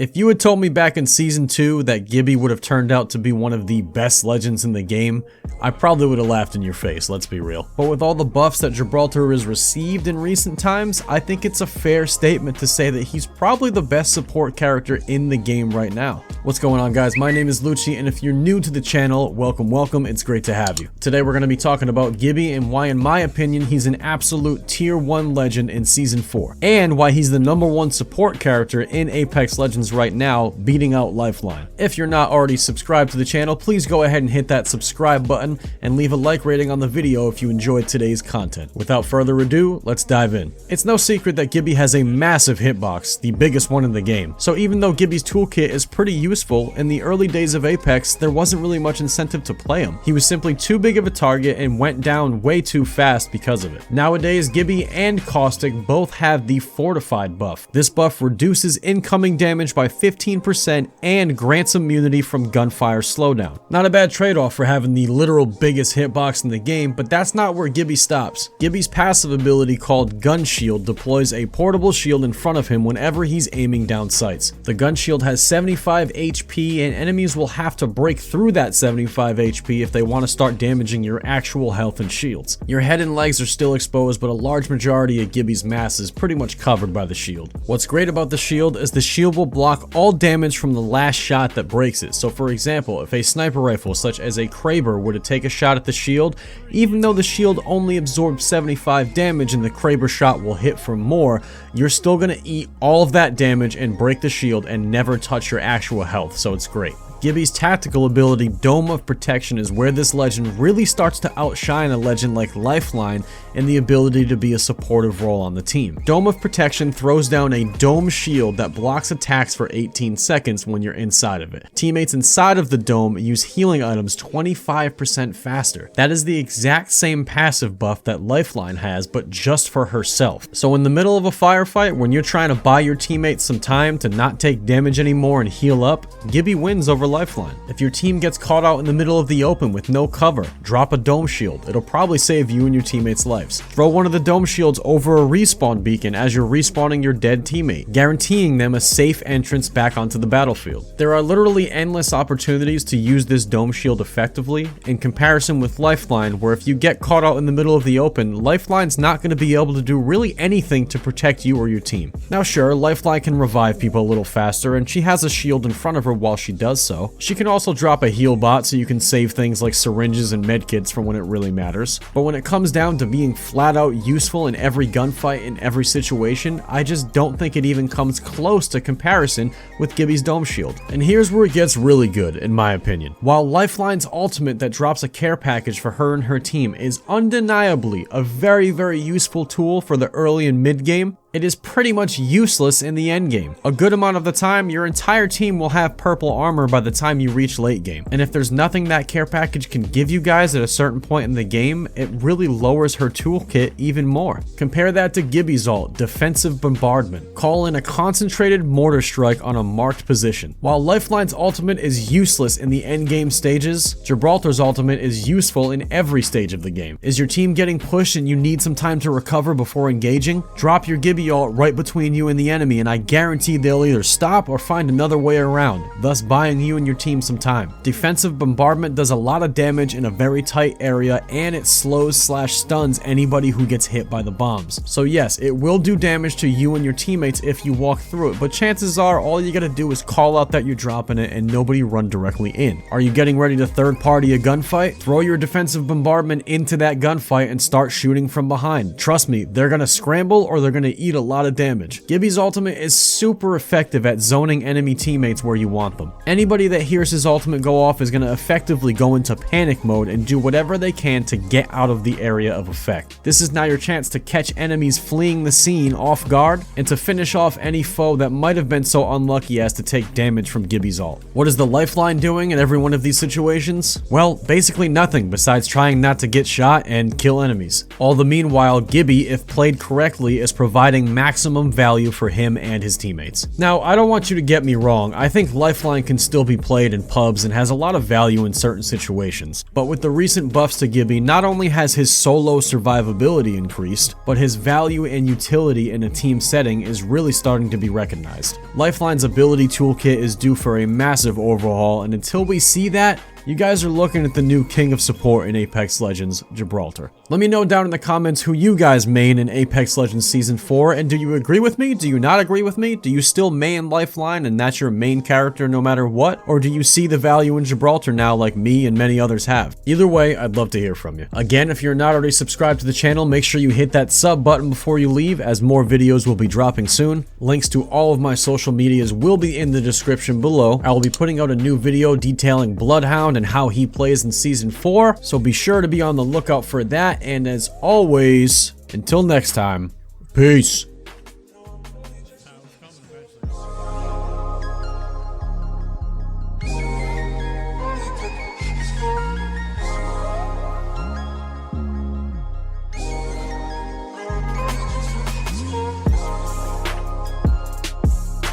If you had told me back in Season 2 that Gibby would have turned out to be one of the best legends in the game, I probably would have laughed in your face, let's be real. But with all the buffs that Gibraltar has received in recent times, I think it's a fair statement to say that he's probably the best support character in the game right now. What's going on, guys? My name is Lucci, and if you're new to the channel, welcome, it's great to have you. Today we're going to be talking about Gibby and why, in my opinion, he's an absolute tier 1 legend in Season 4, and why he's the #1 support character in Apex Legends right now, beating out Lifeline. If you're not already subscribed to the channel, please go ahead and hit that subscribe button and leave a like rating on the video if you enjoyed today's content. Without further ado, let's dive in. It's no secret that Gibby has a massive hitbox, the biggest one in the game. So even though Gibby's toolkit is pretty useful, in the early days of Apex, there wasn't really much incentive to play him. He was simply too big of a target and went down way too fast because of it. Nowadays, Gibby and Caustic both have the Fortified buff. This buff reduces incoming damage by 15% and grants immunity from gunfire slowdown. Not a bad trade-off for having the literal biggest hitbox in the game, but that's not where Gibby stops. Gibby's passive ability called Gun Shield deploys a portable shield in front of him whenever he's aiming down sights. The Gun Shield has 75 HP, and enemies will have to break through that 75 HP if they want to start damaging your actual health and shields. Your head and legs are still exposed, but a large majority of Gibby's mass is pretty much covered by the shield. What's great about the shield is the shield will block all damage from the last shot that breaks it. So for example, if a sniper rifle such as a Kraber were to take a shot at the shield, even though the shield only absorbs 75 damage and the Kraber shot will hit for more, you're still gonna eat all of that damage and break the shield and never touch your actual health, so it's great. Gibby's tactical ability, Dome of Protection, is where this legend really starts to outshine a legend like Lifeline in the ability to be a supportive role on the team. Dome of Protection throws down a dome shield that blocks attacks for 18 seconds when you're inside of it. Teammates inside of the dome use healing items 25% faster. That is the exact same passive buff that Lifeline has, but just for herself. So in the middle of a firefight, when you're trying to buy your teammates some time to not take damage anymore and heal up, Gibby wins over Lifeline. If your team gets caught out in the middle of the open with no cover, drop a dome shield. It'll probably save you and your teammates' lives. Throw one of the dome shields over a respawn beacon as you're respawning your dead teammate, guaranteeing them a safe entrance back onto the battlefield. There are literally endless opportunities to use this dome shield effectively, in comparison with Lifeline, where if you get caught out in the middle of the open, Lifeline's not going to be able to do really anything to protect you or your team. Now sure, Lifeline can revive people a little faster, and she has a shield in front of her while she does so. She can also drop a heal bot so you can save things like syringes and medkits for when it really matters. But when it comes down to being flat out useful in every gunfight in every situation, I just don't think it even comes close to comparison with Gibby's dome shield. And here's where it gets really good, in my opinion. While Lifeline's ultimate that drops a care package for her and her team is undeniably a very useful tool for the early and mid game, it is pretty much useless in the end game. A good amount of the time, your entire team will have purple armor by the time you reach late game. And if there's nothing that care package can give you guys at a certain point in the game, it really lowers her toolkit even more. Compare that to Gibby's ult, Defensive Bombardment. Call in a concentrated mortar strike on a marked position. While Lifeline's ultimate is useless in the end game stages, Gibraltar's ultimate is useful in every stage of the game. Is your team getting pushed and you need some time to recover before engaging? Drop your Gibby ult right between you and the enemy, and I guarantee they'll either stop or find another way around, thus buying you and your team some time. Defensive Bombardment does a lot of damage in a very tight area, and it slows/stuns anybody who gets hit by the bombs. So yes, it will do damage to you and your teammates if you walk through it, but chances are all you gotta do is call out that you're dropping it and nobody run directly in. Are you getting ready to third party a gunfight? Throw your Defensive Bombardment into that gunfight and start shooting from behind. Trust me, they're gonna scramble or they're gonna eat a lot of damage. Gibby's ultimate is super effective at zoning enemy teammates where you want them. Anybody that hears his ultimate go off is going to effectively go into panic mode and do whatever they can to get out of the area of effect. This is now your chance to catch enemies fleeing the scene off guard and to finish off any foe that might have been so unlucky as to take damage from Gibby's ult. What is the Lifeline doing in every one of these situations? Well, basically nothing besides trying not to get shot and kill enemies. All the meanwhile, Gibby, if played correctly, is providing providing maximum value for him and his teammates. Now, I don't want you to get me wrong, I think Lifeline can still be played in pubs and has a lot of value in certain situations, but with the recent buffs to Gibby, not only has his solo survivability increased, but his value and utility in a team setting is really starting to be recognized. Lifeline's ability toolkit is due for a massive overhaul, and until we see that, you guys are looking at the new king of support in Apex Legends, Gibraltar. Let me know down in the comments who you guys main in Apex Legends Season 4, and do you agree with me? Do you not agree with me? Do you still main Lifeline and that's your main character no matter what? Or do you see the value in Gibraltar now like me and many others have? Either way, I'd love to hear from you. Again, if you're not already subscribed to the channel, make sure you hit that sub button before you leave, as more videos will be dropping soon. Links to all of my social medias will be in the description below. I will be putting out a new video detailing Bloodhound and how he plays in Season 4, so be sure to be on the lookout for that, and as always, until next time, peace.